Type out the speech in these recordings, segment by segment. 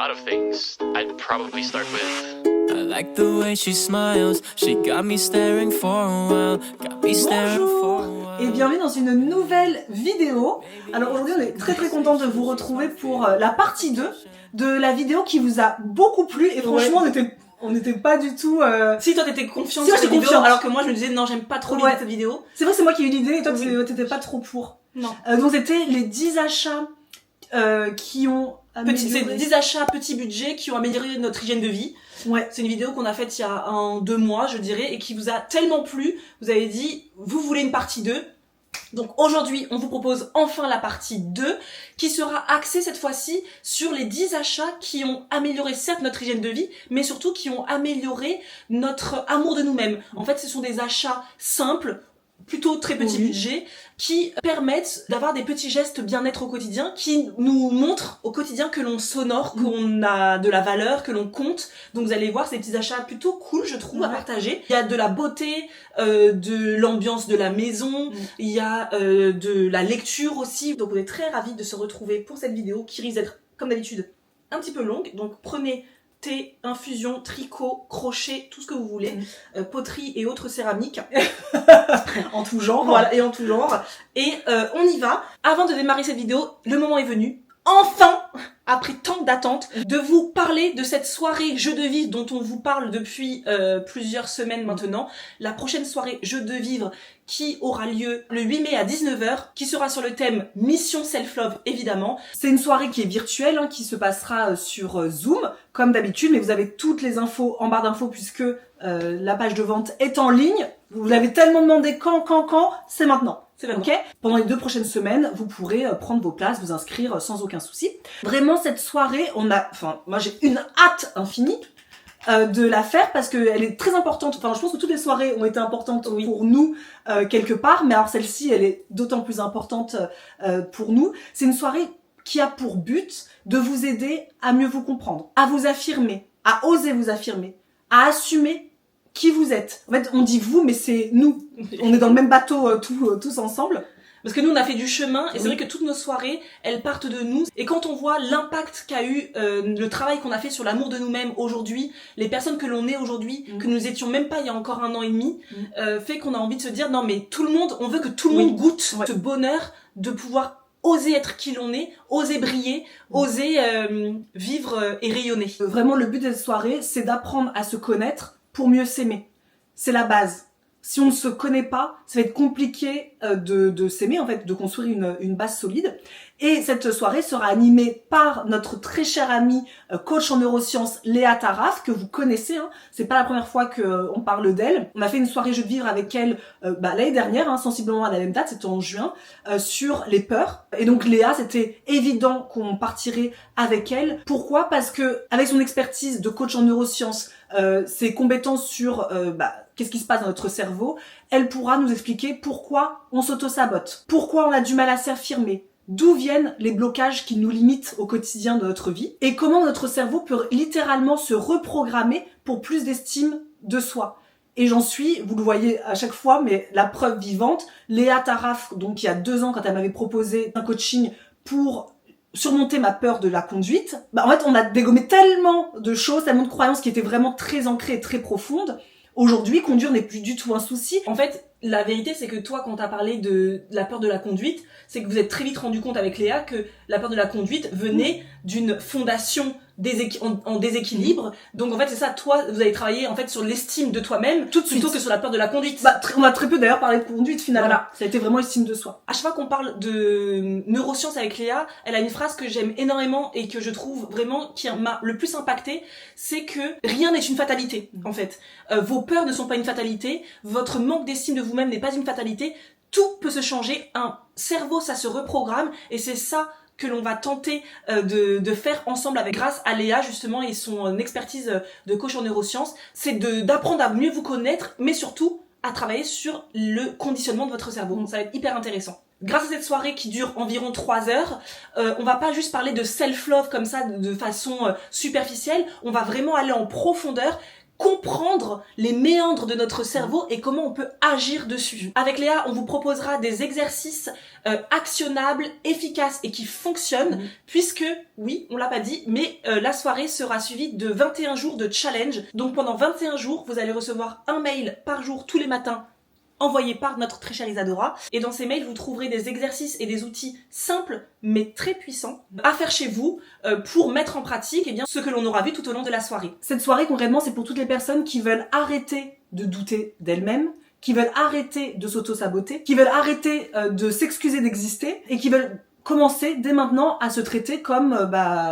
lot of things. I'd probably start with... I like the way she smiles. She got me staring for a while. Got me staring for a while. Et bienvenue dans une nouvelle vidéo. Alors aujourd'hui on est très content de vous retrouver pour la partie 2 de la vidéo qui vous a beaucoup plu et franchement on n'était pas du tout... Si toi t'étais confiante si, sur cette vidéo, confiante. alors que moi je me disais non j'aime pas trop l'idée de cette vidéo. C'est vrai que c'est moi qui ai eu l'idée et toi t'étais pas trop pour. Non. Donc c'était les 10 achats qui ont C'est 10 achats petit budget qui ont amélioré notre hygiène de vie. Ouais. C'est une vidéo qu'on a faite il y a 2 mois je dirais et qui vous a tellement plu, vous avez dit vous voulez une partie 2. Donc aujourd'hui, on vous propose enfin la partie 2 qui sera axée cette fois-ci sur les 10 achats qui ont amélioré certes notre hygiène de vie, mais surtout qui ont amélioré notre amour de nous-mêmes. En fait, ce sont des achats simples, plutôt très petit budget, qui permettent d'avoir des petits gestes bien-être au quotidien, qui nous montrent au quotidien que l'on s'honore, qu'on a de la valeur, que l'on compte. Donc vous allez voir, c'est des petits achats plutôt cool, je trouve, à partager. Il y a de la beauté, de l'ambiance de la maison, il y a de la lecture aussi. Donc on est très ravis de se retrouver pour cette vidéo qui risque d'être, comme d'habitude, un petit peu longue. Donc prenez thé, infusion, tricot, crochet, tout ce que vous voulez, poterie et autres céramiques. en tout genre. Voilà, et en tout genre. Et on y va. Avant de démarrer cette vidéo, le moment est venu. Enfin, après tant d'attente, de vous parler de cette soirée jeu de vivre dont on vous parle depuis plusieurs semaines maintenant. La prochaine soirée jeu de vivre qui aura lieu le 8 mai à 19h, qui sera sur le thème Mission Self-Love, évidemment. C'est une soirée qui est virtuelle, qui se passera sur Zoom, comme d'habitude, mais vous avez toutes les infos en barre d'infos puisque la page de vente est en ligne. Vous l'avez tellement demandé quand, c'est maintenant. C'est maintenant. Ok. Pendant les 2 prochaines semaines, vous pourrez prendre vos places, vous inscrire sans aucun souci. Vraiment, cette soirée, moi j'ai une hâte infinie de la faire parce qu'elle est très importante. Enfin, je pense que toutes les soirées ont été importantes pour nous quelque part, mais alors celle-ci, elle est d'autant plus importante pour nous. C'est une soirée qui a pour but de vous aider à mieux vous comprendre, à vous affirmer, à oser vous affirmer, à assumer qui vous êtes. En fait, on dit vous, mais c'est nous. On est dans le même bateau tous ensemble. Parce que nous, on a fait du chemin, et c'est vrai que toutes nos soirées, elles partent de nous. Et quand on voit l'impact qu'a eu le travail qu'on a fait sur l'amour de nous-mêmes aujourd'hui, les personnes que l'on est aujourd'hui, que nous étions même pas il y a encore 1 an et demi, fait qu'on a envie de se dire, non mais tout le monde, on veut que tout le monde goûte ce bonheur de pouvoir oser être qui l'on est, oser briller, oser vivre et rayonner. Vraiment, le but de cette soirée, c'est d'apprendre à se connaître pour mieux s'aimer. C'est la base. Si on ne se connaît pas, ça va être compliqué de s'aimer, en fait, de construire une base solide. Et cette soirée sera animée par notre très chère amie coach en neurosciences Léa Taraf, que vous connaissez. C'est pas la première fois qu'on parle d'elle. On a fait une soirée jeu de vivre avec elle l'année dernière, sensiblement à la même date, c'était en juin, sur les peurs. Et donc Léa, c'était évident qu'on partirait avec elle. Pourquoi ? Parce que avec son expertise de coach en neurosciences, ses compétences sur qu'est-ce qui se passe dans notre cerveau, elle pourra nous expliquer pourquoi on s'auto-sabote, pourquoi on a du mal à s'affirmer, d'où viennent les blocages qui nous limitent au quotidien de notre vie, et comment notre cerveau peut littéralement se reprogrammer pour plus d'estime de soi. Et j'en suis, vous le voyez à chaque fois, mais la preuve vivante, Léa Taraf, donc il y a 2 ans quand elle m'avait proposé un coaching pour surmonter ma peur de la conduite, en fait on a dégommé tellement de choses, tellement de croyances qui étaient vraiment très ancrées et très profondes. Aujourd'hui, conduire n'est plus du tout un souci. En fait, la vérité, c'est que toi, quand t'as parlé de la peur de la conduite, c'est que vous êtes très vite rendu compte avec Léa que la peur de la conduite venait d'une fondation en déséquilibre. Donc en fait, c'est ça, toi, vous avez travaillé en fait sur l'estime de toi-même tout de suite, plutôt que sur la peur de la conduite. On a très peu d'ailleurs parlé de conduite finalement. Voilà. Ça a été vraiment l'estime de soi. À chaque fois qu'on parle de neurosciences avec Léa, elle a une phrase que j'aime énormément et que je trouve vraiment qui m'a le plus impacté, c'est que rien n'est une fatalité en fait. Vos peurs ne sont pas une fatalité, votre manque d'estime de vous-même n'est pas une fatalité, tout peut se changer, un cerveau ça se reprogramme et c'est ça que l'on va tenter de faire ensemble grâce à Léa justement et son expertise de coach en neurosciences, c'est d'apprendre à mieux vous connaître mais surtout à travailler sur le conditionnement de votre cerveau. Donc ça va être hyper intéressant. Grâce à cette soirée qui dure environ 3 heures, on va pas juste parler de self-love comme ça de façon superficielle, on va vraiment aller en profondeur comprendre les méandres de notre cerveau et comment on peut agir dessus. Avec Léa, on vous proposera des exercices actionnables, efficaces et qui fonctionnent, puisque, oui, on l'a pas dit, mais la soirée sera suivie de 21 jours de challenge. Donc pendant 21 jours, vous allez recevoir un mail par jour tous les matins envoyé par notre très chère Isadora. Et dans ces mails, vous trouverez des exercices et des outils simples mais très puissants à faire chez vous pour mettre en pratique eh bien, ce que l'on aura vu tout au long de la soirée. Cette soirée, concrètement, c'est pour toutes les personnes qui veulent arrêter de douter d'elles-mêmes, qui veulent arrêter de s'auto-saboter, qui veulent arrêter de s'excuser d'exister et qui veulent commencer dès maintenant à se traiter comme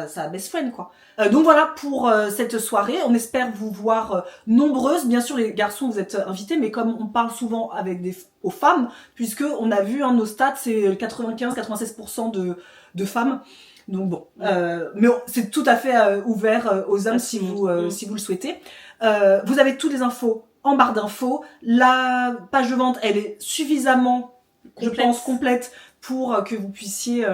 sa best friend, quoi. Donc voilà pour cette soirée. On espère vous voir nombreuses. Bien sûr, les garçons, vous êtes invités, mais comme on parle souvent avec aux femmes, puisque on a vu nos stats, c'est 95-96% de femmes. Donc bon, mais c'est tout à fait ouvert aux hommes si vous le souhaitez. Vous avez toutes les infos en barre d'infos. La page de vente, elle est suffisamment, je pense, complète pour que vous puissiez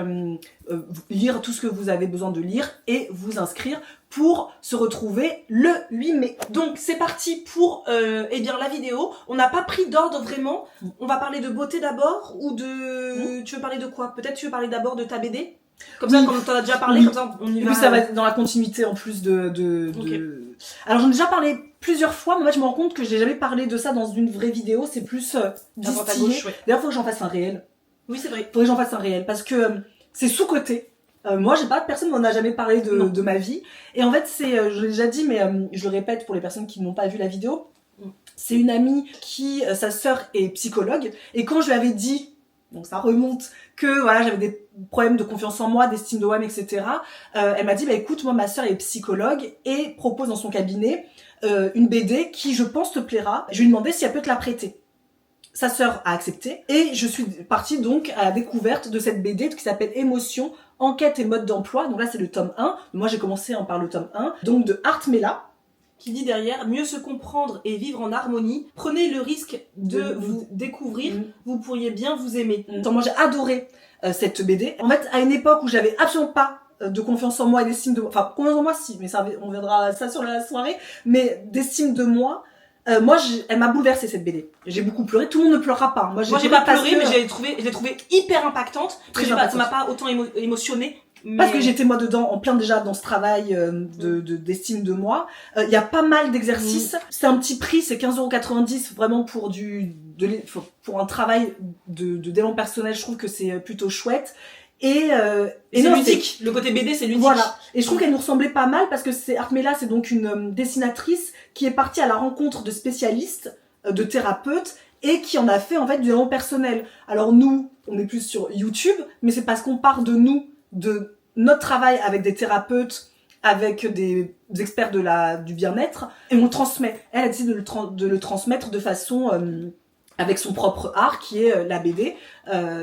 lire tout ce que vous avez besoin de lire et vous inscrire pour se retrouver le 8 mai. Donc c'est parti pour la vidéo. On n'a pas pris d'ordre vraiment. On va parler de beauté d'abord ou de... Tu veux parler de quoi? Peut-être tu veux parler d'abord de ta BD? Comme ça, comme t'en as déjà parlé, comme ça on y va. Et puis ça va être dans la continuité en plus Okay. Alors j'en ai déjà parlé plusieurs fois, mais en fait je me rends compte que j'ai jamais parlé de ça dans une vraie vidéo, c'est plus distillé. Gauche, ouais. D'ailleurs faut que j'en fasse un réel. Oui, c'est vrai. Faudrait que j'en fasse un réel parce que c'est sous-coté. Moi, personne m'en a jamais parlé de ma vie. Et en fait, je l'ai déjà dit, mais je le répète pour les personnes qui n'ont pas vu la vidéo. C'est une amie qui, sa sœur est psychologue. Et quand je lui avais dit, donc ça remonte, que voilà, j'avais des problèmes de confiance en moi, d'estime de moi, etc. Elle m'a dit, écoute, moi, ma sœur est psychologue et propose dans son cabinet une BD qui, je pense, te plaira. Je lui ai demandé si elle peut te la prêter. Sa sœur a accepté et je suis partie donc à la découverte de cette BD qui s'appelle Émotion, enquête et mode d'emploi. Donc là c'est le tome 1. Moi j'ai commencé par le tome 1. Donc de Art Mela. Qui dit derrière, mieux se comprendre et vivre en harmonie. Prenez le risque de vous découvrir. Vous pourriez bien vous aimer. Moi j'ai adoré cette BD. En fait à une époque où j'avais absolument pas de confiance en moi et d'estime de moi. Enfin confiance en moi si, mais ça, on verra ça sur la soirée. Mais d'estime de moi. Elle m'a bouleversée cette BD. J'ai beaucoup pleuré. Tout le monde ne pleurera pas. Moi, j'ai pas pleuré, mais je l'ai trouvé hyper impactante. Ça m'a pas autant émotionnée. Mais... Parce que j'étais moi dedans, en plein déjà dans ce travail d'estime de moi. Il y a pas mal d'exercices. C'est un petit prix, c'est 15,90 € vraiment pour pour un travail de développement personnel. Je trouve que c'est plutôt chouette. Et c'est ludique. Le côté BD, c'est ludique. Voilà. Et je trouve qu'elle nous ressemblait pas mal parce que Art Mela, c'est donc une dessinatrice qui est partie à la rencontre de spécialistes, de thérapeutes, et qui en a fait en fait du développement personnel. Alors nous, on est plus sur YouTube, mais c'est parce qu'on part de nous, de notre travail avec des thérapeutes, avec des experts du bien-être, et on transmet. Elle a décidé de le transmettre de façon avec son propre art, qui est la BD,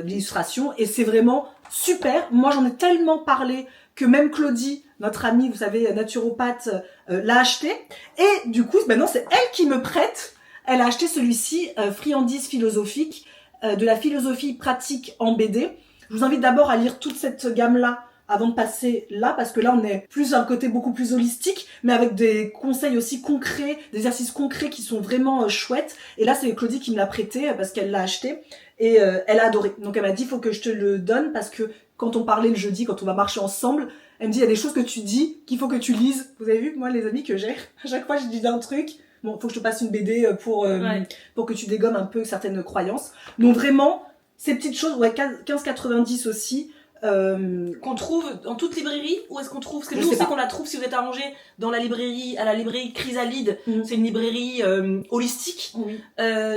l'illustration, et c'est vraiment super. Moi, j'en ai tellement parlé que même Claudie, notre amie, vous savez, naturopathe, l'a acheté. Et du coup, maintenant, c'est elle qui me prête. Elle a acheté celui-ci, Friandises philosophiques, de la philosophie pratique en BD. Je vous invite d'abord à lire toute cette gamme-là avant de passer là, parce que là, on est plus un côté beaucoup plus holistique, mais avec des conseils aussi concrets, des exercices concrets qui sont vraiment chouettes. Et là, c'est Claudie qui me l'a prêté, parce qu'elle l'a acheté, et elle a adoré. Donc elle m'a dit, il faut que je te le donne, parce que quand on parlait le jeudi, quand on va marcher ensemble, elle me dit, il y a des choses que tu dis qu'il faut que tu lises. Vous avez vu, moi, les amis que j'ai, à chaque fois, je dis un truc. Bon, faut que je te passe une BD pour que tu dégommes un peu certaines croyances. Donc vraiment, ces petites choses, 15,90 aussi, qu'on trouve dans toute librairie, ou est-ce qu'on trouve, parce que nous on sait qu'on la trouve si vous êtes arrangé dans la librairie, à la librairie Chrysalide, c'est une librairie holistique,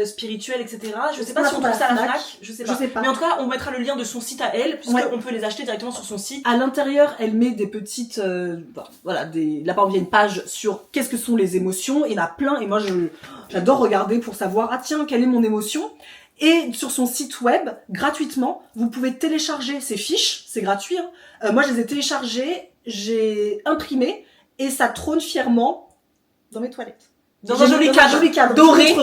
spirituelle, etc. Je sais pas si on trouve ça à la Fnac, je sais pas. Mais en tout cas, on mettra le lien de son site à elle, puisqu'on peut les acheter directement sur son site. À l'intérieur, elle met des petites, là par exemple, il y a une page sur qu'est-ce que sont les émotions, il y en a plein, et moi j'adore regarder pour savoir, ah tiens, quelle est mon émotion? Et sur son site web, gratuitement, vous pouvez télécharger ces fiches, c'est gratuit. Moi, je les ai téléchargées, j'ai imprimé, et ça trône fièrement dans mes toilettes. Dans un joli cadre doré.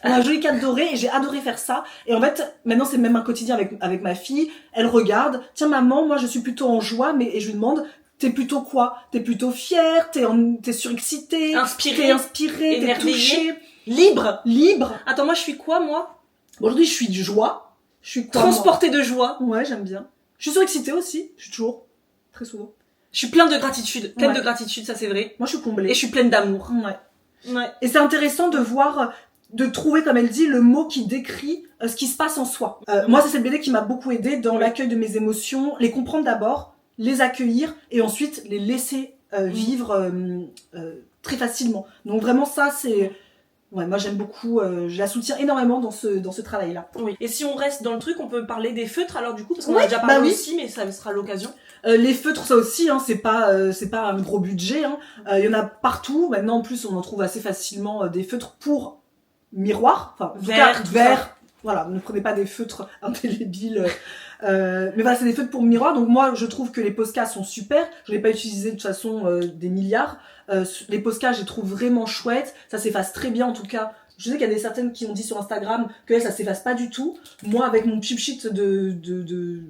Un joli cadre doré, et j'ai adoré faire ça. Et en fait, maintenant, c'est même un quotidien avec ma fille. Elle regarde, tiens maman, moi je suis plutôt en joie, et je lui demande, t'es plutôt quoi? T'es plutôt fier, t'es surexcité, t'es inspiré, t'es émerveillé, touché, libre. Attends, moi je suis quoi, moi? Bon, aujourd'hui, je suis de joie. Je suis quoi, Transportée de joie. moi Ouais, j'aime bien. Je suis surexcitée aussi. Je suis toujours. Très souvent. Je suis pleine de gratitude. Pleine Ouais. de gratitude, ça c'est vrai. Moi, je suis Et comblée. je suis pleine d'amour. Ouais. Ouais. Et c'est intéressant de voir, de trouver, comme elle dit, le mot qui décrit ce qui se passe en soi. Moi, c'est cette BD qui m'a beaucoup aidée dans l'accueil de mes émotions, les comprendre d'abord, les accueillir et ensuite les laisser vivre très facilement. Donc vraiment ça, c'est... Ouais, moi j'aime beaucoup, je la soutiens énormément dans ce travail-là. Oui. Et si on reste dans le truc, on peut parler des feutres alors du coup, parce qu'on Ouais, a déjà parlé bah oui. aussi, mais ça sera l'occasion. Les feutres, ça aussi, hein, c'est pas un gros budget. Hein. Il y en a partout. Maintenant, en plus, on en trouve assez facilement des feutres pour miroir. Enfin, en tout Vert, cas, tout vert. ça. Voilà, ne prenez pas des feutres indélébiles. Mais voilà, c'est des feutres pour miroir. Donc moi, je trouve que les Posca sont super. Je l'ai pas utilisé de toute façon des milliards. Les Posca, je les trouve vraiment chouettes. Ça s'efface très bien, en tout cas. Je sais qu'il y a des certaines qui ont dit sur Instagram que ça s'efface pas du tout. Moi, avec mon cheap sheet de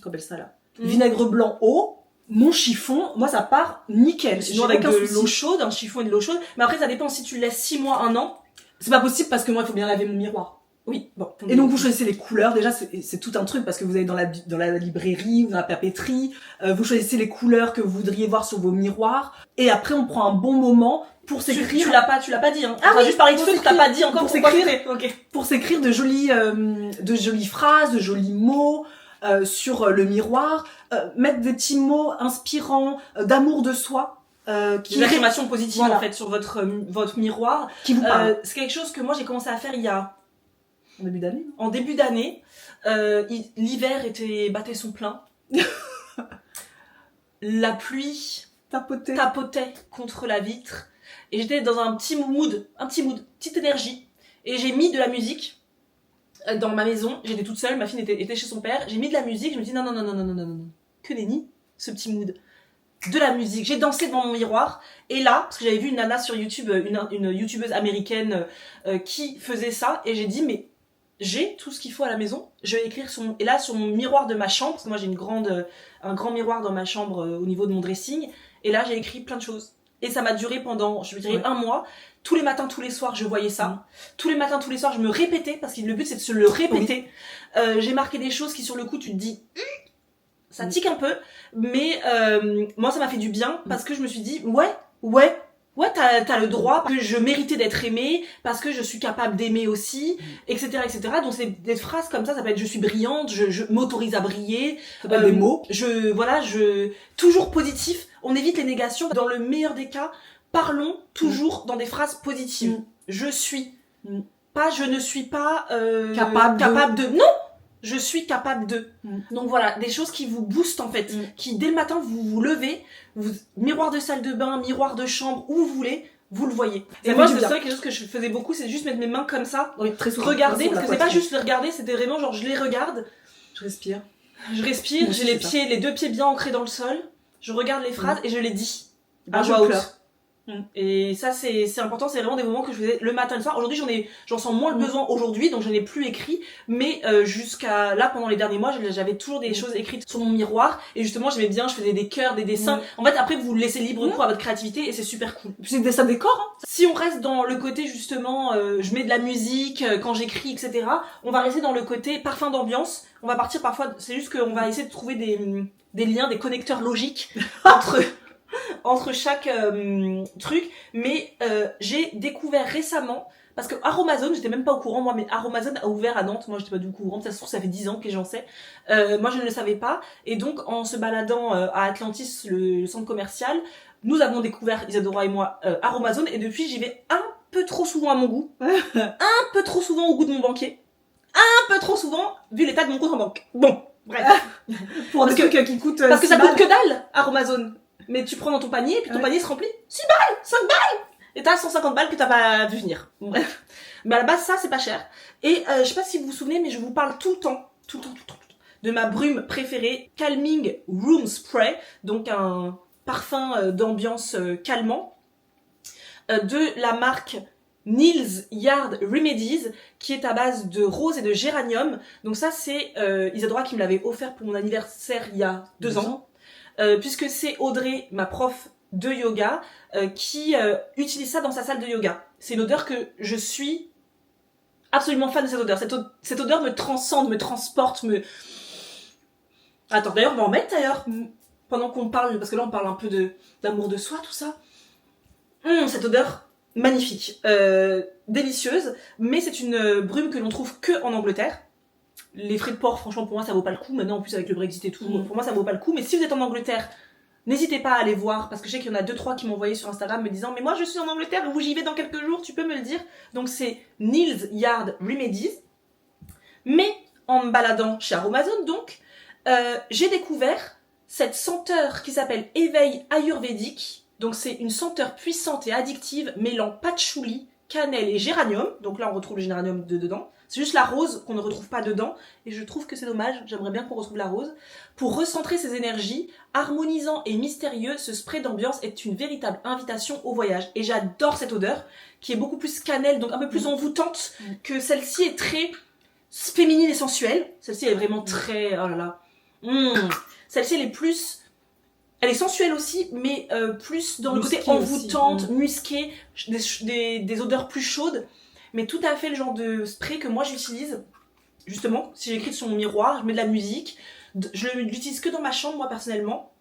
comment on appelle ça là, vinaigre blanc haut, mon chiffon, moi ça part nickel. Sinon J'ai avec aucun de souci. l'eau chaude, un chiffon et de l'eau chaude. Mais après ça dépend si tu le laisses 6 mois, 1 an. C'est pas possible parce que moi il faut bien laver mon miroir. Oui, bon. Et donc vous choisissez les couleurs, déjà c'est tout un truc parce que vous allez dans la librairie ou dans la papeterie, vous choisissez les couleurs que vous voudriez voir sur vos miroirs et après on prend un bon moment pour s'écrire. Tu l'as pas dit, hein. Ah On a oui, juste parlé de pour feutre, t'as s'écrire. pas dit encore Pour pourquoi s'écrire. c'était. Ok. Pour s'écrire de jolies phrases, de jolis mots sur le miroir, mettre des petits mots inspirants, d'amour de soi. Des affirmations positives Voilà. en fait sur votre miroir. Qui vous parle. C'est quelque chose que moi j'ai commencé à faire il y a En début d'année. en début d'année. L'hiver battait son plein. La pluie Tapoter. tapotait contre la vitre et j'étais dans un petit mood, petite énergie. Et j'ai mis de la musique dans ma maison. J'étais toute seule, ma fille était chez son père. J'ai mis de la musique. Je me dis non. Que nenni, ce petit mood. De la musique. J'ai dansé devant mon miroir. Et là, parce que j'avais vu une nana sur YouTube, une youtubeuse américaine qui faisait ça. Et j'ai dit, mais j'ai tout ce qu'il faut à la maison. Je vais écrire sur mon miroir de ma chambre. Parce que moi, j'ai un grand miroir dans ma chambre au niveau de mon dressing. Et là, j'ai écrit plein de choses. Et ça m'a duré pendant, je dirais, 1 mois. Tous les matins, tous les soirs, je voyais ça. Tous les matins, tous les soirs, je me répétais. Parce que le but, c'est de se le répéter. J'ai marqué des choses qui, sur le coup, tu te dis... Ça tique un peu, mais moi ça m'a fait du bien parce que je me suis dit ouais t'as le droit, parce que je méritais d'être aimée, parce que je suis capable d'aimer aussi, etc. Donc c'est des phrases comme ça peut être je suis brillante, je m'autorise à briller, Ça peut être des mots. toujours positif, on évite les négations, dans le meilleur des cas, parlons toujours dans des phrases positives. Je suis, pas je ne suis pas capable de... Non, je suis capable de. Donc voilà, des choses qui vous boostent en fait, qui dès le matin vous vous levez, miroir de salle de bain, miroir de chambre, où vous voulez, vous le voyez. Et moi c'est ça quelque chose que je faisais beaucoup, c'est juste mettre mes mains comme ça, Oui, très souvent. regarder, Sur la parce que c'est pas poitrine. juste les regarder, c'était vraiment genre je les regarde, Je respire. je respire, Moi aussi, j'ai c'est les 2 pieds bien ancrés dans le sol, je regarde les phrases et je les dis à Je voix haute. pleure. Et ça c'est important, c'est vraiment des moments que je faisais le matin et le soir. Aujourd'hui j'en sens moins le besoin aujourd'hui, donc je n'ai plus écrit, mais jusqu'à là pendant les derniers mois j'avais toujours des choses écrites sur mon miroir et justement j'aimais bien, je faisais des cœurs, des dessins. En fait après vous laissez libre cours à votre créativité et c'est super cool. Puis c'est des dessins décor. Hein. Si on reste dans le côté justement je mets de la musique quand j'écris, etc., on va rester dans le côté parfum d'ambiance. On va partir parfois, c'est juste qu'on va essayer de trouver des liens, des connecteurs logiques entre chaque truc, mais j'ai découvert récemment, parce que Aromazone, j'étais même pas au courant moi, mais Aromazone a ouvert à Nantes, moi j'étais pas du tout au courant, ça se trouve ça fait 10 ans que j'en sais, moi je ne le savais pas, et donc en se baladant à Atlantis, le centre commercial, nous avons découvert, Isadora et moi, Aromazone, et depuis j'y vais un peu trop souvent à mon goût, un peu trop souvent au goût de mon banquier, un peu trop souvent vu l'état de mon compte en banque. Bon, bref. Pour Parce des trucs qui coûtent. Parce que 6 ça coûte balles. que dalle, Aromazone. Mais tu prends dans ton panier, et puis ton panier se remplit. 6 balles, 5 balles. Et t'as 150 balles que t'as pas vu venir. Bref. Mais à la base, ça, c'est pas cher. Et je sais pas si vous vous souvenez, mais je vous parle tout le temps, de ma brume préférée, Calming Room Spray. Donc un parfum d'ambiance calmant. De la marque Neal's Yard Remedies, qui est à base de rose et de géranium. Donc ça, c'est Isadora qui me l'avait offert pour mon anniversaire il y a 2 ans. puisque c'est Audrey, ma prof de yoga, qui utilise ça dans sa salle de yoga. C'est une odeur que je suis absolument fan de cette odeur. Cette odeur me transcende, me transporte, me... Attends, d'ailleurs, on va en mettre d'ailleurs, pendant qu'on parle, parce que là on parle un peu d'amour de soi, tout ça. Cette odeur magnifique, délicieuse, mais c'est une brume que l'on trouve que en Angleterre. Les frais de port, franchement, pour moi, ça vaut pas le coup. Maintenant, en plus, avec le Brexit et tout, pour moi, ça vaut pas le coup. Mais si vous êtes en Angleterre, n'hésitez pas à aller voir, parce que je sais qu'il y en a 2-3 qui m'ont envoyé sur Instagram me disant « Mais moi, je suis en Angleterre, où j'y vais dans quelques jours, tu peux me le dire ?» Donc, c'est Neal's Yard Remedies. Mais, en me baladant chez Aromazone, donc, j'ai découvert cette senteur qui s'appelle Éveil Ayurvédique. Donc, c'est une senteur puissante et addictive mêlant patchouli, cannelle et géranium. Donc là, on retrouve le géranium dedans. C'est juste la rose qu'on ne retrouve pas dedans. Et je trouve que c'est dommage. J'aimerais bien qu'on retrouve la rose. Pour recentrer ses énergies, harmonisant et mystérieux, ce spray d'ambiance est une véritable invitation au voyage. Et j'adore cette odeur, qui est beaucoup plus cannelle, donc un peu plus envoûtante, que celle-ci est très féminine et sensuelle. Celle-ci est vraiment très... Oh là là. Celle-ci, elle est plus... Elle est sensuelle aussi, mais plus dans le côté envoûtante, musquée, des odeurs plus chaudes. Mais tout à fait le genre de spray que moi j'utilise, justement, si j'écris sur mon miroir, je mets de la musique. Je l'utilise que dans ma chambre, moi personnellement.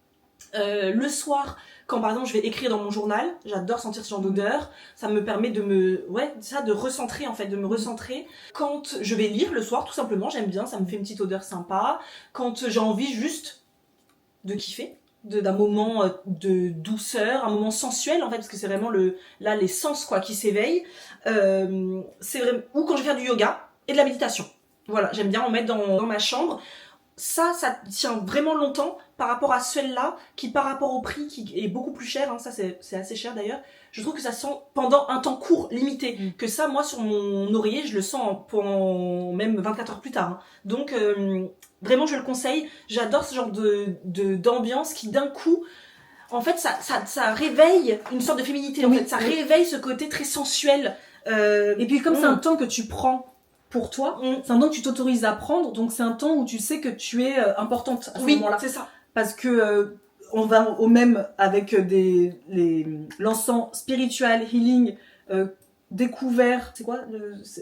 Le soir, quand par exemple je vais écrire dans mon journal, j'adore sentir ce genre d'odeur. Ça me permet de de recentrer en fait, de me recentrer. Quand je vais lire le soir, tout simplement, j'aime bien, ça me fait une petite odeur sympa. Quand j'ai envie juste de kiffer, d'un moment de douceur, un moment sensuel en fait, parce que c'est vraiment les sens quoi qui s'éveillent. C'est vraiment... Ou quand je vais faire du yoga et de la méditation. Voilà, j'aime bien en mettre dans ma chambre. Ça tient vraiment longtemps par rapport à celle-là, qui par rapport au prix, qui est beaucoup plus cher, hein, ça c'est assez cher d'ailleurs, je trouve que ça sent pendant un temps court, limité. Que ça, moi, sur mon oreiller, je le sens pendant même 24 heures plus tard. Hein. Donc, vraiment, je le conseille. J'adore ce genre d'ambiance qui, d'un coup, en fait, ça réveille une sorte de féminité. En fait, ça réveille ce côté très sensuel. Et puis, comme c'est un temps que tu prends pour toi, c'est un temps que tu t'autorises à prendre, donc c'est un temps où tu sais que tu es importante à ce moment-là. C'est ça. Parce que on va au même avec l'encens spiritual healing découvert, c'est quoi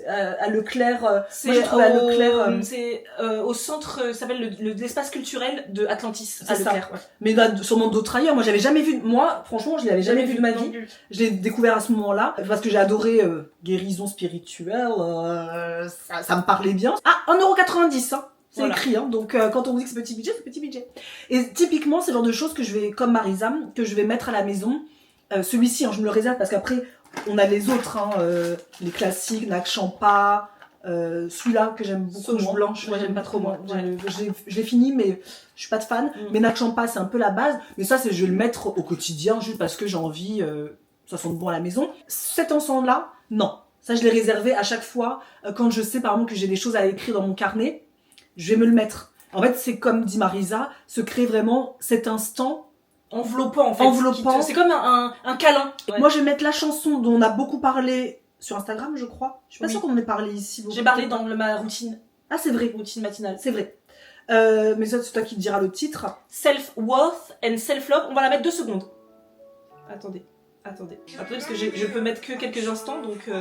à Leclerc, c'est au centre, ça s'appelle l'espace culturel de Atlantis à Leclerc. Ouais. Mais là, sûrement d'autres ailleurs. Moi, j'avais jamais vu. Moi, franchement, je l'avais jamais vu de ma vie. Je l'ai découvert à ce moment-là parce que j'ai adoré guérison spirituelle. Ça me parlait bien. Ah, 1,90 €. Hein. C'est écrit, hein. Donc quand on vous dit que c'est petit budget, c'est petit budget. Et typiquement, c'est le genre de choses que je vais, comme Marisa, que je vais mettre à la maison. Celui-ci, hein, je me le réserve parce qu'après, on a les autres, hein, les classiques, Nak Champa, celui-là que j'aime beaucoup. Sauge blanche, moi j'aime pas trop moi. Je l'ai fini, mais je suis pas de fan. Mais Nak Champa, c'est un peu la base. Mais ça, je vais le mettre au quotidien juste parce que j'ai envie, ça sent bon à la maison. Cet ensemble-là, non. Ça, je l'ai réservé à chaque fois quand je sais par exemple que j'ai des choses à écrire dans mon carnet. Je vais me le mettre. En fait, c'est comme dit Marisa, se créer vraiment cet instant enveloppant en fait. Enveloppant. C'est comme un câlin. Ouais. Moi, je vais mettre la chanson dont on a beaucoup parlé sur Instagram, je crois. Je suis pas sûre qu'on en ait parlé ici. J'ai parlé dans ma routine. Ah, c'est vrai. Routine matinale. C'est vrai. Mais ça, c'est toi qui te diras le titre. Self-worth and self-love. On va la mettre 2 secondes. Attendez, parce que je peux mettre que quelques instants, donc...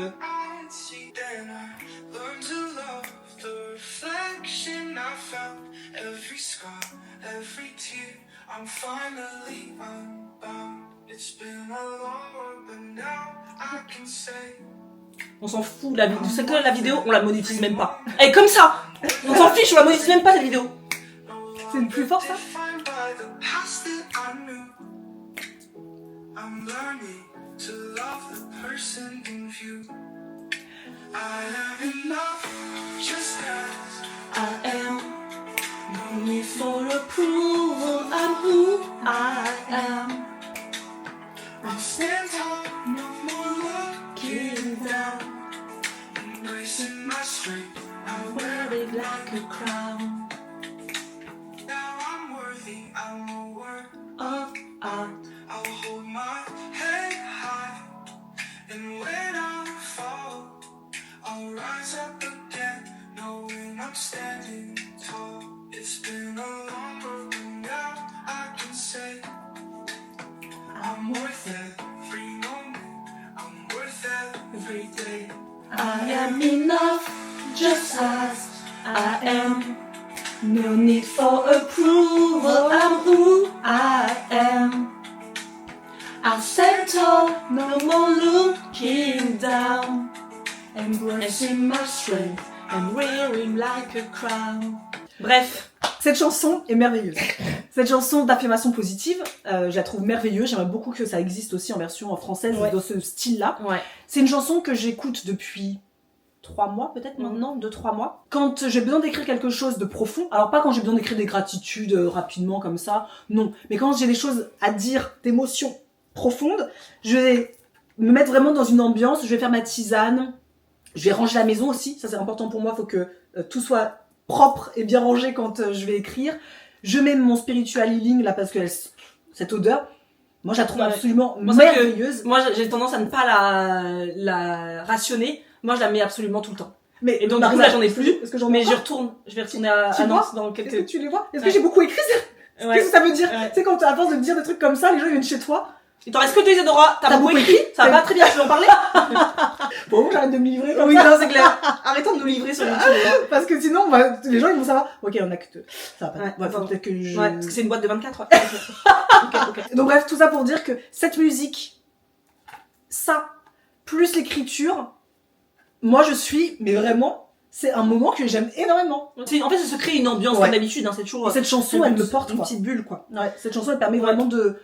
On s'en fout, c'est que la vidéo, on la monétise même pas. Elle est comme ça. On s'en fiche, on la monétise même pas cette vidéo. C'est le plus fort ça. For approval, I'm who I am. I stand tall, no more looking down. Embracing my strength, I wear it like a crown. Now I'm worthy, I'm a work of art. I'll hold my head high, and when I fall, I'll rise up again, knowing I'm standing tall. It's been a long road. I am enough, just as I am. No need for approval, I'm who I am. I'll stand tall, no more looking down. Embracing my strength and wearing like a crown. Bref, Cette chanson est merveilleuse. Cette chanson d'affirmation positive, je la trouve merveilleuse. J'aimerais beaucoup que ça existe aussi en version française Ouais. dans ce style-là. ouais. C'est une chanson que j'écoute depuis 3 mois peut-être maintenant, 2-3 mois. Quand j'ai besoin d'écrire quelque chose de profond, alors pas quand j'ai besoin d'écrire des gratitudes rapidement comme ça, non. Mais quand j'ai des choses à dire, d'émotions profondes, je vais me mettre vraiment dans une ambiance, je vais faire ma tisane, je vais ranger la maison aussi, ça c'est important pour moi, faut que tout soit propre et bien rangé quand je vais écrire. Je mets mon spiritual healing là parce que cette odeur, moi je la trouve Ouais. absolument Moi, c'est que- merveilleuse. Moi, j'ai tendance à ne pas la rationner. Moi, je la mets absolument tout le temps. Mais Et donc, du coup, là, j'en ai plus. Est-ce que j'en Mais ai je vais retourner à Tu Nantes vois dans Est-ce que quelques... tu les vois Est-ce Ouais. que j'ai beaucoup écrit ça Ouais. Qu'est-ce que ça veut dire Ouais. Tu sais, quand à force de te dire des trucs comme ça, les gens ils viennent chez toi. Il t'en reste que 2 Isadora. T'as beaucoup écrit. Ça va pas très bien, tu veux en parler? Bon, j'arrête de me livrer comme Oui, ça. non, c'est clair. Arrêtons de nous livrer sur YouTube. Parce que sinon, les gens ils vont savoir. Ok, on a que 2. Ça va pas. Ouais, Ouais, faut pardon. peut-être que je. Ouais, parce que c'est une boîte de 24. Ouais. Ok. Donc bref, tout ça pour dire que cette musique, ça, plus l'écriture, moi je suis, mais vraiment, c'est un moment que j'aime énormément. En fait, ça se crée une ambiance Ouais. comme d'habitude. Hein, c'est toujours Et cette chanson, c'est elle me porte une quoi. petite bulle, quoi. Ouais, cette chanson, elle permet Ouais. vraiment de...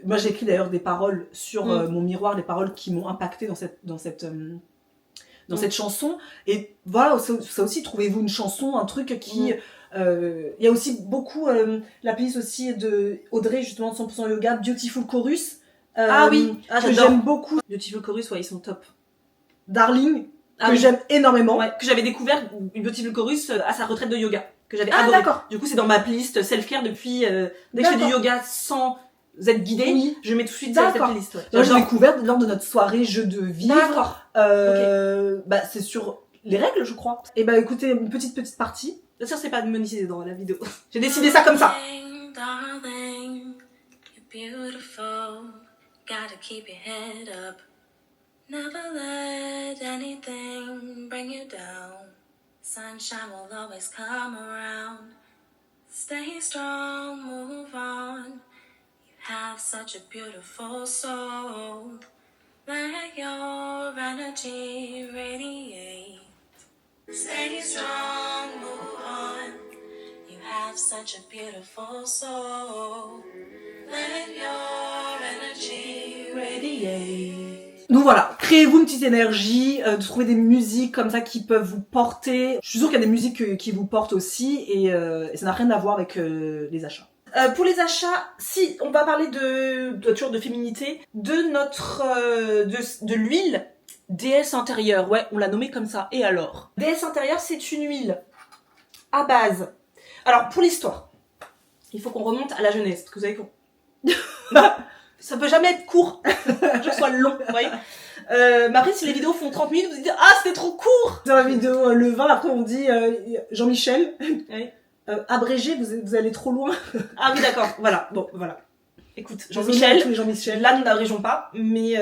moi, j'ai écrit d'ailleurs des paroles sur mon miroir, des paroles qui m'ont impacté dans cette chanson. Et voilà, ça aussi, trouvez-vous une chanson, un truc qui... Il y a aussi beaucoup la playlist aussi de Audrey, justement, de 100% Yoga, Beautiful Chorus. Ah oui, que j'adore. j'aime beaucoup. Beautiful Chorus, ouais, ils sont top. Darling, Ah que oui. j'aime énormément. Ouais, que j'avais découvert Beautiful Chorus à sa retraite de yoga, que j'avais Ah, adoré. d'accord. Du coup, c'est dans ma playlist self-care depuis dès que je fais du D'accord. yoga sans être guidée, Oui. je mets tout de suite D'accord. cette playlist. Ouais. Moi, j'ai J'adore. découvert lors de notre soirée jeu de vivre. D'accord. Bah, c'est sur les règles, je crois. Et bah, écoutez, une petite partie. Bien sûr, c'est pas monétisé dans la vidéo. J'ai décidé ça comme ça. Darling, you're beautiful. Gotta keep your head up. Never let anything bring you down. Sunshine will always come around. Stay strong, move on. You have such a beautiful soul. Let your energy radiate. Stay strong, move on. You have such a beautiful soul. Let your energy radiate. Donc voilà, créez-vous une petite énergie, de trouver des musiques comme ça qui peuvent vous porter. Je suis sûre qu'il y a des musiques qui vous portent aussi et ça n'a rien à voir avec les achats. Pour les achats, si on va parler toujours de féminité, de notre de l'huile déesse intérieure. Ouais, on l'a nommée comme ça. Et alors, déesse intérieure, c'est une huile à base. Alors pour l'histoire, il faut qu'on remonte à la jeunesse, parce que vous savez qu'on ça peut jamais être court, je sois long, vous voyez. Mais après, si les vidéos font 30 minutes, vous vous dites ah c'était trop court. Dans la vidéo le vin, après on dit Jean-Michel, Ouais. abrégé, vous allez trop loin. Ah oui d'accord, voilà, bon voilà. Écoute, Désolée à Jean-Michel, tous les Jean-Michel. là nous n'abrégeons pas, mais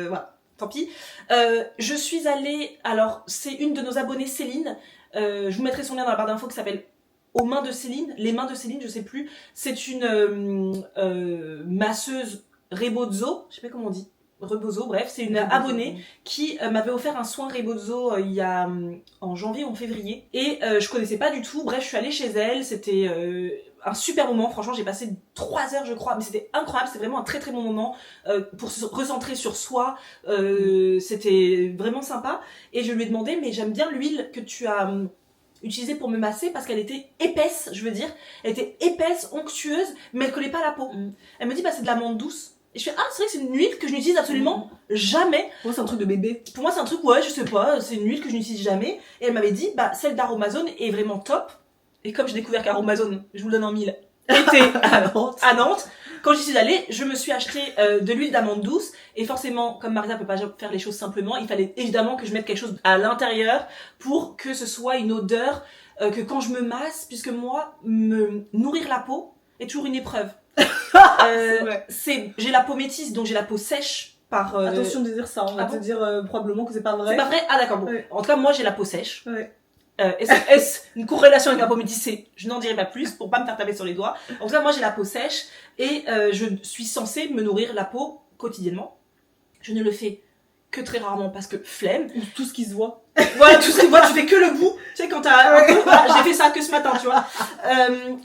voilà, tant pis. Je suis allée, alors c'est une de nos abonnées Céline, je vous mettrai son lien dans la barre d'infos qui s'appelle Aux mains de Céline, les mains de Céline, je sais plus. C'est une masseuse Rebozo, je sais pas comment on dit, Rebozo, bref, c'est une abonnée qui m'avait offert un soin Rebozo il y a en janvier ou en février et je connaissais pas du tout. Bref, je suis allée chez elle, c'était un super moment, franchement j'ai passé 3 heures je crois, mais c'était incroyable, c'était vraiment un très très bon moment pour se recentrer sur soi, c'était vraiment sympa et je lui ai demandé mais j'aime bien l'huile que tu as utilisée pour me masser parce qu'elle était épaisse, je veux dire, elle était épaisse, onctueuse, mais elle collait pas à la peau. Elle me dit bah c'est de l'amande douce. Et je fais ah c'est vrai que c'est une huile que je n'utilise absolument jamais. Moi c'est un truc de bébé. Pour moi c'est un truc ouais je sais pas, c'est une huile que je n'utilise jamais. Et elle m'avait dit bah celle d'Aromazone est vraiment top. Et comme j'ai découvert qu'Aromazone, je vous le donne en mille, était à Nantes, quand j'y suis allée, je me suis acheté de l'huile d'amande douce. Et forcément, comme Marisa peut pas faire les choses simplement, il fallait évidemment que je mette quelque chose à l'intérieur pour que ce soit une odeur que quand je me masse, puisque moi, me nourrir la peau est toujours une épreuve. vrai. J'ai la peau métisse, donc j'ai la peau sèche par... Attention de dire ça, on va te dire probablement que c'est pas vrai. C'est pas vrai? Ah d'accord, bon. Ouais. En tout cas, moi j'ai la peau sèche. Ouais. Est-ce une corrélation avec la peau métissée? Je n'en dirai pas plus pour pas me faire taper sur les doigts. En tout cas, moi j'ai la peau sèche et je suis censée me nourrir la peau quotidiennement. Je ne le fais que très rarement parce que flemme. Tout ce qui se voit. Voilà, tout ce que moi tu fais que le bout. Tu sais quand t'as un peu, voilà, j'ai fait ça que ce matin, tu vois.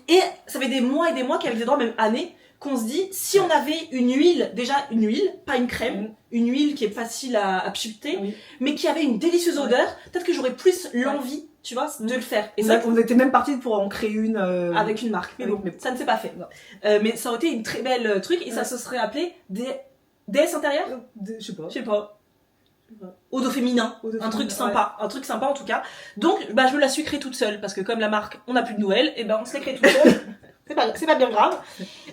Et ça fait des mois et des mois qu'avec des droits, même années, qu'on se dit si on avait une huile, déjà une huile, pas une crème, une huile qui est facile à pchiter, mais qui avait une délicieuse odeur, peut-être que j'aurais plus l'envie, tu vois, de le faire. Et ça, On était même partis pour en créer une avec une marque, mais bon, ça ne s'est pas fait. Mais ça aurait été une très belle truc et ça se serait appelé DS intérieur. Je sais pas. Je sais pas. Eau d'eau féminin, un truc sympa, un truc sympa en tout cas. Donc, bah, je me la suis créée toute seule parce que comme la marque, on n'a plus de nouvelles, et ben on se l'est créée toute seule. C'est pas bien grave.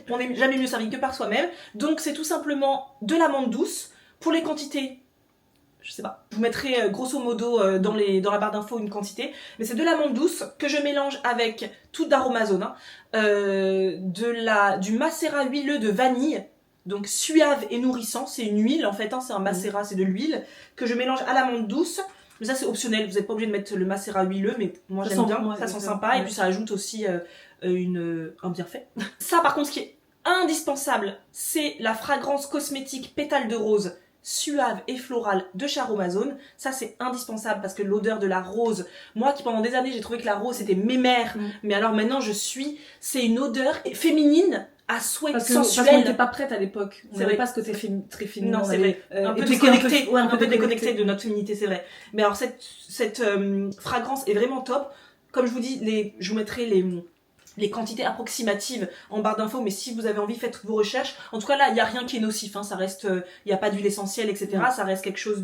On n'est jamais mieux servi que par soi-même. Donc, c'est tout simplement de l'amande douce. Pour les quantités, je sais pas. Je vous mettrai grosso modo dans la barre d'infos une quantité. Mais c'est de l'amande douce que je mélange avec tout d'aromazone, du macérat huileux de vanille. Donc suave et nourrissant, c'est une huile en fait, c'est un macérat, c'est de l'huile que je mélange à l'amande douce. Mais ça c'est optionnel, vous n'êtes pas obligé de mettre le macérat huileux, mais moi j'aime bien, ça sent sympa et puis ça ajoute aussi un bienfait. Ça par contre ce qui est indispensable, c'est la fragrance cosmétique pétale de rose suave et florale de chez Aromazone. Ça c'est indispensable parce que l'odeur de la rose, moi qui pendant des années j'ai trouvé que la rose c'était mémère, mais alors maintenant c'est une odeur féminine à souhait, sensuelle. Parce qu'on n'était pas prête à l'époque. On C'est n'avait vrai. pas ce côté très féminin. Non, c'est vrai. Un peu déconnecté, un peu déconnecté de notre féminité, c'est vrai. Mais alors cette fragrance est vraiment top. Comme je vous dis, je vous mettrai les quantités approximatives en barre d'infos, mais si vous avez envie, faites vos recherches. En tout cas, là, il n'y a rien qui est nocif, ça reste, il n'y a pas d'huile essentielle, etc. Ça reste quelque chose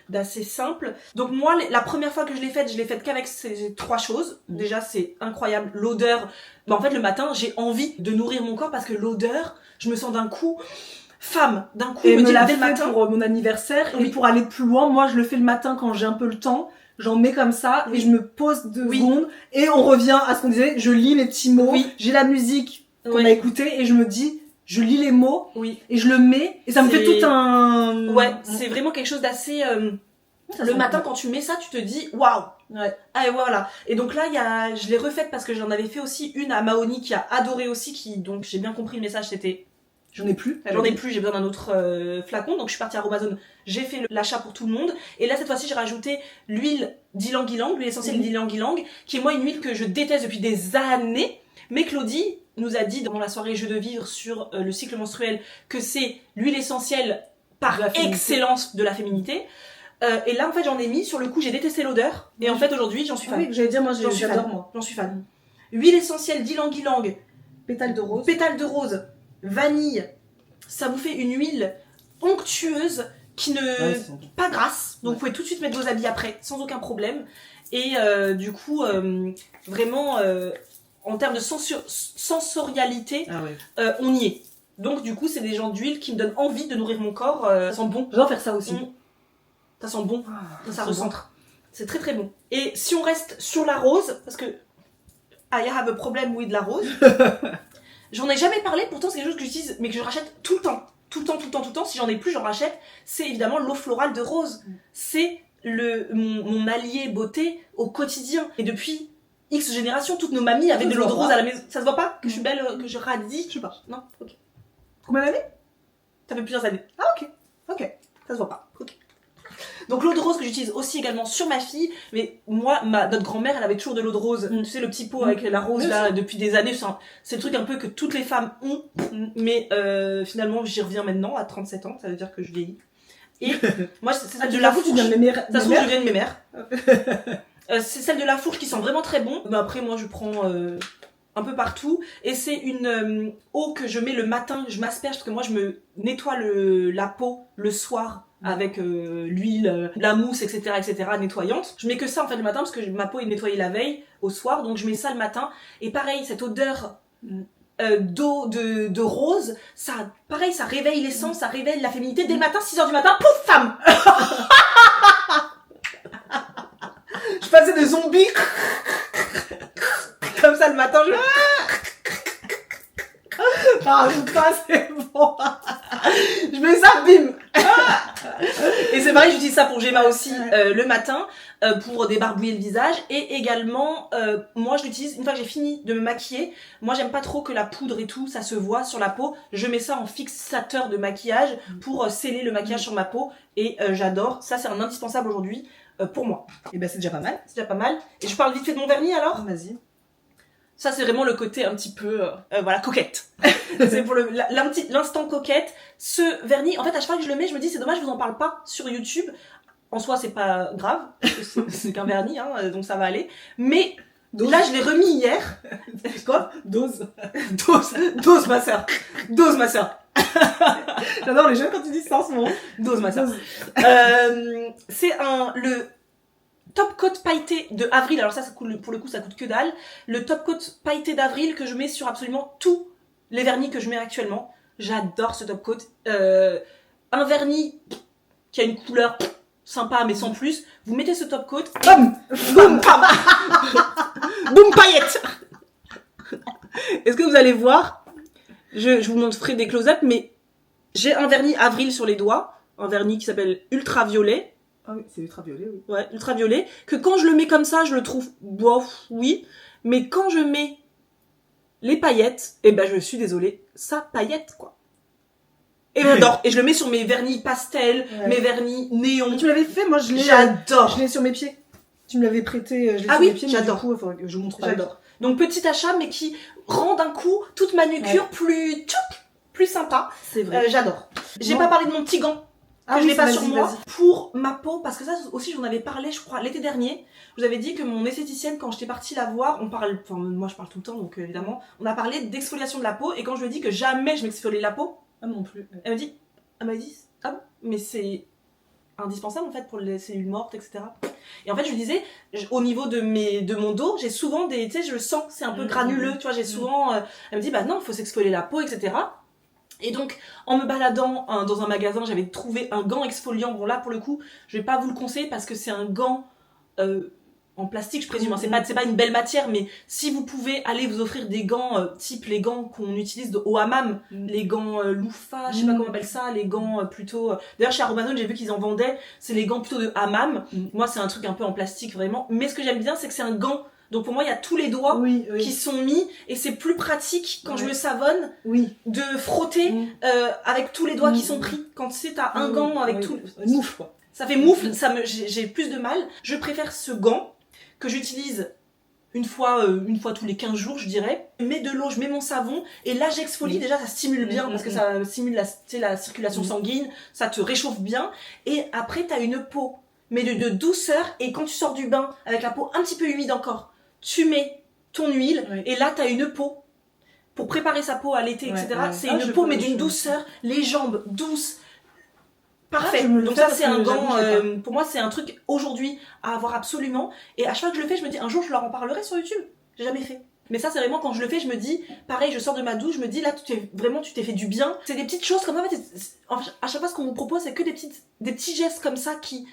d'assez simple. Donc moi, la première fois que je l'ai faite qu'avec ces 3 choses. Déjà, c'est incroyable. L'odeur, en fait, le matin, j'ai envie de nourrir mon corps parce que l'odeur, je me sens d'un coup femme, d'un coup, et me me dit l'a dès fait le matin. pour mon anniversaire. Et pour aller plus loin, moi, je le fais le matin quand j'ai un peu le temps. J'en mets comme ça et je me pose 2 secondes et on revient à ce qu'on disait, je lis les petits mots, j'ai la musique qu'on a écoutée et je me dis, je lis les mots et je le mets et ça me fait tout un... Ouais, c'est vraiment quelque chose d'assez... le matin quand tu mets ça, tu te dis waouh. Ah et voilà. Et donc là, je l'ai refaite parce que j'en avais fait aussi une à Maoni qui a adoré aussi, donc j'ai bien compris le message, c'était... J'en ai plus, j'ai besoin d'un autre flacon, donc je suis partie à Aromazone, j'ai fait l'achat pour tout le monde, et là cette fois-ci j'ai rajouté l'huile d'ylang-ylang, l'huile essentielle d'ylang-ylang, qui est moi une huile que je déteste depuis des années, mais Claudie nous a dit dans la soirée Jeu de vivre sur le cycle menstruel que c'est l'huile essentielle par excellence de la féminité. Et là en fait j'en ai mis, sur le coup j'ai détesté l'odeur, et en fait aujourd'hui j'en suis fan. Oui, j'allais dire, moi j'adore moi. J'en suis fan. Huile essentielle d'ylang-ylang, pétale de rose, vanille, ça vous fait une huile onctueuse qui pas grasse, donc vous pouvez tout de suite mettre vos habits après sans aucun problème. Et du coup vraiment en termes de sensorialité, on y est. Donc du coup c'est des genres d'huile qui me donnent envie de nourrir mon corps. Ça sent bon. Je dois faire ça aussi. Ça sent bon, ça recentre. C'est très très bon. Et si on reste sur la rose, parce que I have a problem with la rose. J'en ai jamais parlé, pourtant c'est quelque chose que j'utilise, mais que je rachète tout le temps. Tout le temps. Si j'en ai plus, j'en rachète. C'est évidemment l'eau florale de rose. C'est mon allié beauté au quotidien. Et depuis X générations, toutes nos mamies avaient de l'eau de rose à la maison. Ça se voit pas que je suis belle, que je radis? Je sais pas. Non? Ok. Combien d'années? Ça fait plusieurs années. Ah ok. Ça se voit pas. Ok. Donc l'eau de rose que j'utilise aussi également sur ma fille, mais moi, notre grand-mère, elle avait toujours de l'eau de rose, tu sais le petit pot avec la rose là depuis des années, c'est le truc un peu que toutes les femmes ont, mais finalement j'y reviens maintenant à 37 ans, ça veut dire que je vieillis. Et moi c'est celle de la fourche, ça se trouve je viens de mes mères. C'est celle de la fourche qui sent vraiment très bon, mais après moi je prends un peu partout, et c'est une eau que je mets le matin, je m'asperge parce que moi je me nettoie la peau le soir avec l'huile, la mousse, etc., nettoyante. Je mets que ça en fait le matin parce que ma peau est nettoyée la veille au soir, donc je mets ça le matin. Et pareil, cette odeur d'eau de rose, ça réveille l'essence, ça réveille la féminité. Dès le matin, 6h du matin, pouf, femme. Je passais de zombie comme ça le matin, Ah, pas, c'est bon. je mets ça, bim. Et c'est pareil, j'utilise ça pour Gemma aussi le matin pour débarbouiller le visage. Et également, moi je l'utilise une fois que j'ai fini de me maquiller. Moi j'aime pas trop que la poudre et tout, ça se voit sur la peau. Je mets ça en fixateur de maquillage pour sceller le maquillage sur ma peau. Et j'adore. Ça c'est un indispensable aujourd'hui pour moi. Et ben c'est déjà pas mal. C'est déjà pas mal. Et je parle vite fait de mon vernis alors. Vas-y. Ça c'est vraiment le côté un petit peu voilà, coquette. C'est pour l'instant coquette. Ce vernis, en fait à chaque fois que je le mets, je me dis c'est dommage, je vous en parle pas sur YouTube. En soi c'est pas grave, c'est qu'un vernis hein, donc ça va aller. Mais là je l'ai remis hier. Quoi? Dose. Dose ma sœur. Dose ma sœur. J'adore les jeux quand tu dis ça en ce moment. Dose ma sœur. C'est le top coat pailleté de Avril. Alors ça coûte, pour le coup ça coûte que dalle. Le top coat pailleté d'Avril que je mets sur absolument tous les vernis que je mets actuellement. J'adore ce top coat. Un vernis qui a une couleur sympa mais sans plus. Vous mettez ce top coat. Bam. Boum pam. Boum paillette. Est-ce que vous allez voir? Je vous montrerai des close-up, mais j'ai un vernis Avril sur les doigts. Un vernis qui s'appelle Ultraviolet. Ah oui, c'est ultraviolet, oui. Ouais, ultraviolet. Que quand je le mets comme ça, je le trouve bof, oui. Mais quand je mets les paillettes, eh ben je suis désolée, ça paillette quoi. Et j'adore. Et je le mets sur mes vernis pastel, mes vernis néon. Tu l'avais fait, moi je l'ai. J'adore. Je l'ai sur mes pieds. Tu me l'avais prêté, je l'ai Ah sur oui, mes pieds. j'adore. Mais du coup, il faudrait que je vous montre pas. J'adore. Donc petit achat, mais qui rend d'un coup toute ma nucure plus tchouc, plus sympa. C'est vrai. J'adore. J'ai Moi- pas parlé de mon petit gant. Que je oui, l'ai pas vas-y, sur moi vas-y. pour ma peau, parce que ça aussi j'en avais parlé je crois l'été dernier. Je vous avais dit que mon esthéticienne quand j'étais partie la voir, on parle, enfin moi je parle tout le temps donc évidemment, on a parlé d'exfoliation de la peau et quand je lui ai dit que jamais je m'exfoliais la peau, Ah non plus. elle m'a dit ah bon, mais c'est indispensable en fait pour les cellules mortes etc. Et en fait je lui disais au niveau de mon dos j'ai souvent des, tu sais je le sens c'est un peu granuleux tu vois j'ai souvent, elle me dit bah non il faut s'exfolier la peau etc. Et donc, en me baladant dans un magasin, j'avais trouvé un gant exfoliant. Bon là, pour le coup, je vais pas vous le conseiller parce que c'est un gant en plastique, je présume. Hein. C'est pas une belle matière, mais si vous pouvez aller vous offrir des gants type les gants qu'on utilise au hammam, les gants loofah, je sais pas comment on appelle ça, les gants plutôt. D'ailleurs, chez Amazon, j'ai vu qu'ils en vendaient. C'est les gants plutôt de hammam. Moi, c'est un truc un peu en plastique vraiment. Mais ce que j'aime bien, c'est que c'est un gant. Donc pour moi, il y a tous les doigts qui sont mis et c'est plus pratique quand je me savonne de frotter avec tous les doigts qui sont pris. Quand tu sais, t'as un gant avec tout... Moufle quoi. Ça fait moufle, j'ai plus de mal. Je préfère ce gant que j'utilise une fois tous les 15 jours, je dirais. Je mets de l'eau, je mets mon savon et là j'exfolie. Déjà, ça stimule bien parce que ça stimule la circulation sanguine, ça te réchauffe bien. Et après, t'as une peau, mais de douceur. Et quand tu sors du bain avec la peau un petit peu humide encore, tu mets ton huile et là t'as une peau pour préparer sa peau à l'été etc. C'est une peau mais d'une douceur, les jambes douces, parfait. Donc ça c'est un gant, pour moi c'est un truc aujourd'hui à avoir absolument. Et à chaque fois que je le fais je me dis un jour je leur en parlerai sur YouTube. J'ai jamais fait. Mais ça c'est vraiment quand je le fais je me dis pareil, je sors de ma douche, je me dis là tu t'es fait du bien. C'est des petites choses comme ça en fait, à chaque fois ce qu'on vous propose c'est que des petits gestes comme ça qui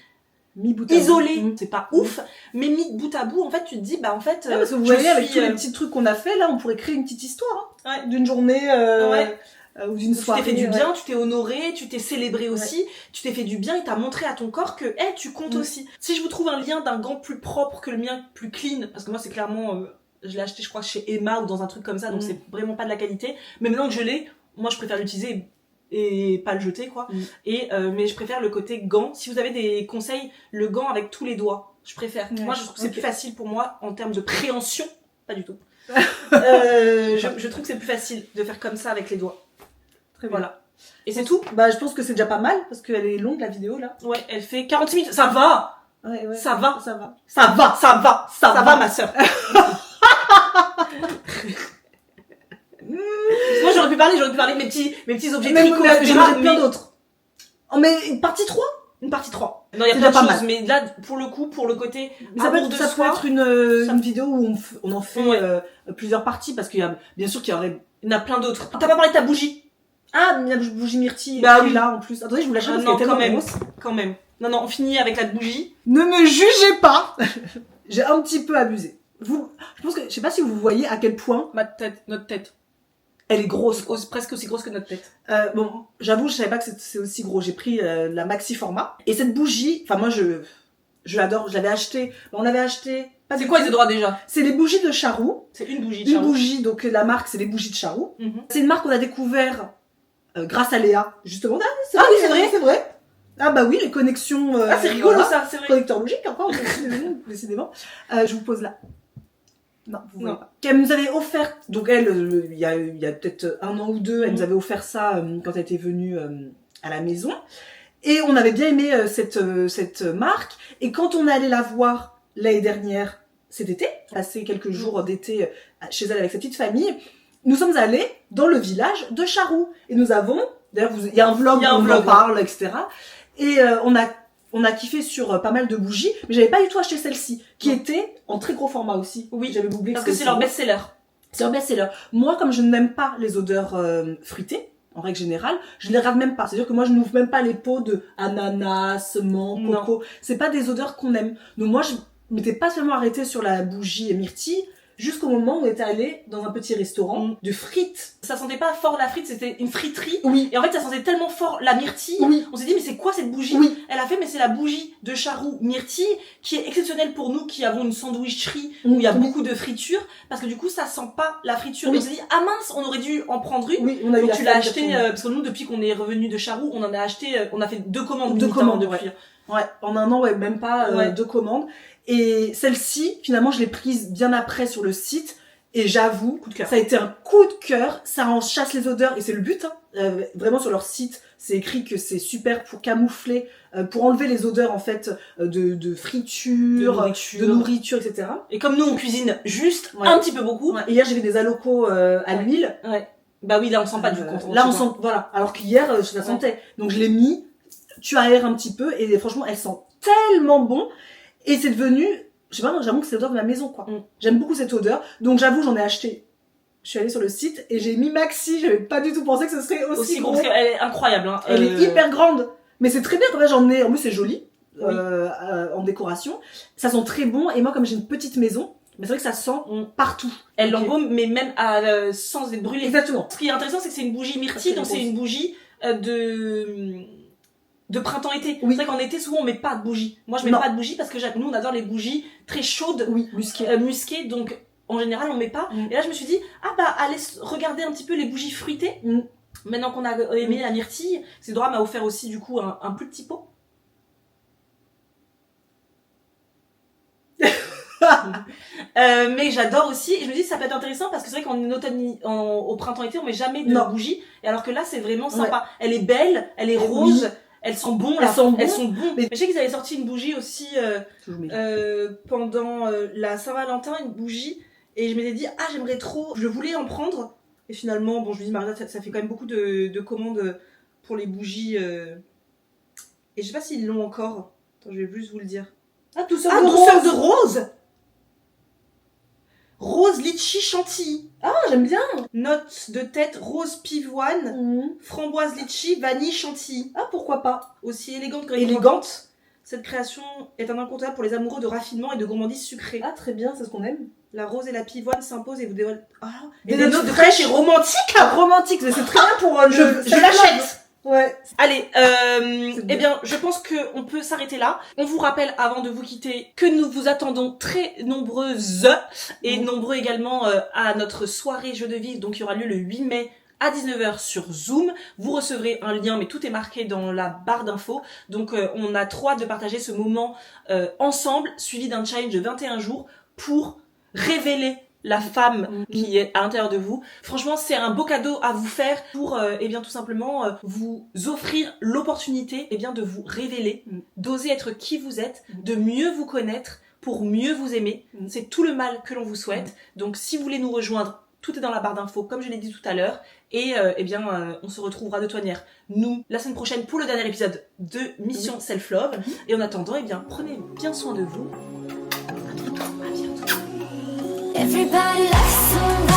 isolé, c'est pas ouf, mais mis bout à bout, en fait, tu te dis, bah en fait, parce que vous voyez, avec tous les petits trucs qu'on a fait, là, on pourrait créer une petite histoire, hein, d'une journée ou d'une soirée. Tu t'es fait du bien, tu t'es honoré, tu t'es célébré aussi, tu t'es fait du bien et t'as montré à ton corps que, tu comptes aussi. Si je vous trouve un lien d'un gant plus propre que le mien, plus clean, parce que moi, c'est clairement, je l'ai acheté, je crois, chez Emma ou dans un truc comme ça, donc c'est vraiment pas de la qualité, mais maintenant que je l'ai, moi, je préfère l'utiliser et pas le jeter quoi. Et mais je préfère le côté gant. Si vous avez des conseils, le gant avec tous les doigts, je préfère. Moi je trouve que c'est plus facile pour moi en termes de préhension, pas du tout. Je trouve que c'est plus facile de faire comme ça avec les doigts. Très bien. Voilà. Et c'est tout. Bah je pense que c'est déjà pas mal parce qu'elle est longue la vidéo là. Ouais, elle fait 40 minutes. Ça va. Ça va. Ça va. Ça va. Ça va. Ça va ma sœur. Moi j'aurais pu parler de mes petits objets tricot, j'aimerais plein d'autres. Oh mais une partie 3 Une partie 3. Non, il y a plein de choses, mais là, pour le coup, pour le côté ça peut amour de ça soi, peut être une vidéo où on en fait plusieurs parties parce qu'il y a bien sûr qu'il y aurait. il y en a plein d'autres. T'as pas parlé de ta bougie? Ah, la bougie myrtille Bah qui est oui. là en plus. Attendez, je vous lâche parce non, qu'elle est quand tellement même, grosse. quand même. Non, on finit avec la bougie. Ne me jugez pas. J'ai un petit peu abusé. Je pense que je sais pas si vous voyez à quel point Notre tête. Elle est grosse, quoi. Presque aussi grosse que notre tête. Bon, j'avoue, je savais pas que c'est aussi gros. J'ai pris la maxi format. Et cette bougie, enfin moi je l'adore. Je l'avais acheté. On l'avait acheté. C'est quoi les droits déjà? C'est les bougies de Charroux. C'est une bougie de Une Charroux. bougie, donc la marque c'est les bougies de Charroux. Mhm. C'est une marque qu'on a découvert grâce à Léa, justement. Ah, oui, c'est vrai. c'est vrai. Ah bah oui, les connexions. Ah, c'est rigolo voilà. ça, c'est vrai. Connecteur logique encore, décidément. Je vous pose là. Non, vous voyez Non. pas. Qu'elle nous avait offert, donc elle, il y a peut-être 1 an ou 2, elle nous avait offert ça quand elle était venue à la maison. Et on avait bien aimé cette marque. Et quand on est allé la voir l'année dernière, cet été, passé quelques jours d'été chez elle avec sa petite famille, nous sommes allés dans le village de Charroux. Et nous avons, d'ailleurs, il y a un vlog où on en parle, etc. Et on a kiffé sur pas mal de bougies, mais j'avais pas du tout acheté celle-ci, qui était en très gros format aussi. Oui, j'avais oublié parce que c'est leur best-seller. C'est leur best-seller. Moi, comme je n'aime pas les odeurs fruitées, en règle générale, je les regarde même pas. C'est-à-dire que moi, je n'ouvre même pas les pots de ananas, menthe, coco. C'est pas des odeurs qu'on aime. Donc moi, je m'étais pas seulement arrêtée sur la bougie myrtille, jusqu'au moment où on était allé dans un petit restaurant de frites. Ça sentait pas fort la frite, c'était une friterie. Oui. Et en fait, ça sentait tellement fort la myrtille. Oui. On s'est dit, mais c'est quoi cette bougie? Oui. Elle a fait, mais c'est la bougie de Charroux myrtille, qui est exceptionnelle pour nous, qui avons une sandwicherie où il y a beaucoup de friture, parce que du coup, ça sent pas la friture. Oui. On s'est dit, ah mince, on aurait dû en prendre une. Oui, on a eu Donc la tu l'as flemme acheté, de parce que nous, depuis qu'on est revenu de Charroux, on en a acheté, on a fait 2 commandes. Deux limite, commandes, depuis. Ouais, en 1 an, ouais, même pas Ouais. 2 commandes. Et celle-ci, finalement, je l'ai prise bien après sur le site. Et j'avoue, Coup de cœur. ça a été un coup de cœur. Ça en chasse les odeurs et c'est le but. Hein. Vraiment sur leur site, c'est écrit que c'est super pour camoufler, pour enlever les odeurs en fait de friture, de nourriture, etc. Et comme nous, on cuisine juste Ouais. un petit peu beaucoup. Ouais. Et hier, j'ai fait des alocos à l'huile. Ouais. Bah oui, là, on sent pas du coup. Là, on sent, voilà. Alors qu'hier, je la sentais. Donc je l'ai mis. Tu aères un petit peu et franchement, elle sent tellement bon. Et c'est devenu, je sais pas, j'avoue que c'est l'odeur de ma maison, quoi. J'aime beaucoup cette odeur. Donc j'avoue, j'en ai acheté. Je suis allée sur le site et j'ai mis maxi. J'avais pas du tout pensé que ce serait aussi gros. Parce qu'elle est incroyable. Hein. Elle est hyper grande. Mais c'est très bien. Comme là, j'en ai. En plus, c'est joli. En décoration. Ça sent très bon. Et moi, comme j'ai une petite maison, mais c'est vrai que ça sent partout. Elle l'embaume, mais même sans être brûlée. Exactement. Ce qui est intéressant, c'est que c'est une bougie myrtille, donc c'est une bougie de printemps-été. Oui. C'est vrai qu'en été, souvent, on met pas de bougie. Moi, je mets pas de bougie parce que nous, on adore les bougies très chaudes, Oui, musqué. musquées, donc en général, on met pas. Et là, je me suis dit, ah bah, allez regarder un petit peu les bougies fruitées. Maintenant qu'on a aimé la myrtille, Cédora m'a offert aussi, du coup, un plus petit pot. Mais j'adore aussi, et je me dis ça peut être intéressant parce que c'est vrai qu'en automne, au printemps-été, on met jamais de bougie, et alors que là c'est vraiment sympa. Ouais. Elle est belle, elle est rose, elles sont bonnes, elles sont bonnes. Mais je sais qu'ils avaient sorti une bougie aussi pendant la Saint-Valentin, une bougie, et je m'étais dit ah j'aimerais trop, je voulais en prendre, et finalement bon je me dis Marina ça fait quand même beaucoup de commandes pour les bougies, et je sais pas s'ils l'ont encore. Attends, je vais plus vous le dire. Ah, douceur de rose. Rose litchi chantilly. Ah, j'aime bien. Notes de tête rose pivoine, framboise litchi, vanille chantilly. Ah, pourquoi pas. Aussi élégante que élégante. Cette création est un incontournable pour les amoureux de raffinement et de gourmandise sucrée. Ah, très bien, c'est ce qu'on aime. La rose et la pivoine s'imposent et vous dévoilent... des notes fraîches et romantiques. Romantique, c'est très bien pour... je l'achète. Ouais. Allez, eh bien, je pense qu'on peut s'arrêter là. On vous rappelle, avant de vous quitter, que nous vous attendons très nombreuses et nombreux également à notre soirée jeu de ville, donc qui aura lieu le 8 mai à 19h sur Zoom. Vous recevrez un lien, mais tout est marqué dans la barre d'infos. Donc, on a trop hâte de partager ce moment ensemble, suivi d'un challenge de 21 jours pour révéler la femme qui est à l'intérieur de vous. Franchement, c'est un beau cadeau à vous faire pour, eh bien, tout simplement, vous offrir l'opportunité, eh bien, de vous révéler, d'oser être qui vous êtes, de mieux vous connaître pour mieux vous aimer. C'est tout le mal que l'on vous souhaite. Donc, si vous voulez nous rejoindre, tout est dans la barre d'infos, comme je l'ai dit tout à l'heure. Et, eh bien, on se retrouvera de toute manière, nous, la semaine prochaine pour le dernier épisode de Mission Self Love. Et en attendant, eh bien, prenez bien soin de vous. À bientôt. Everybody likes somebody.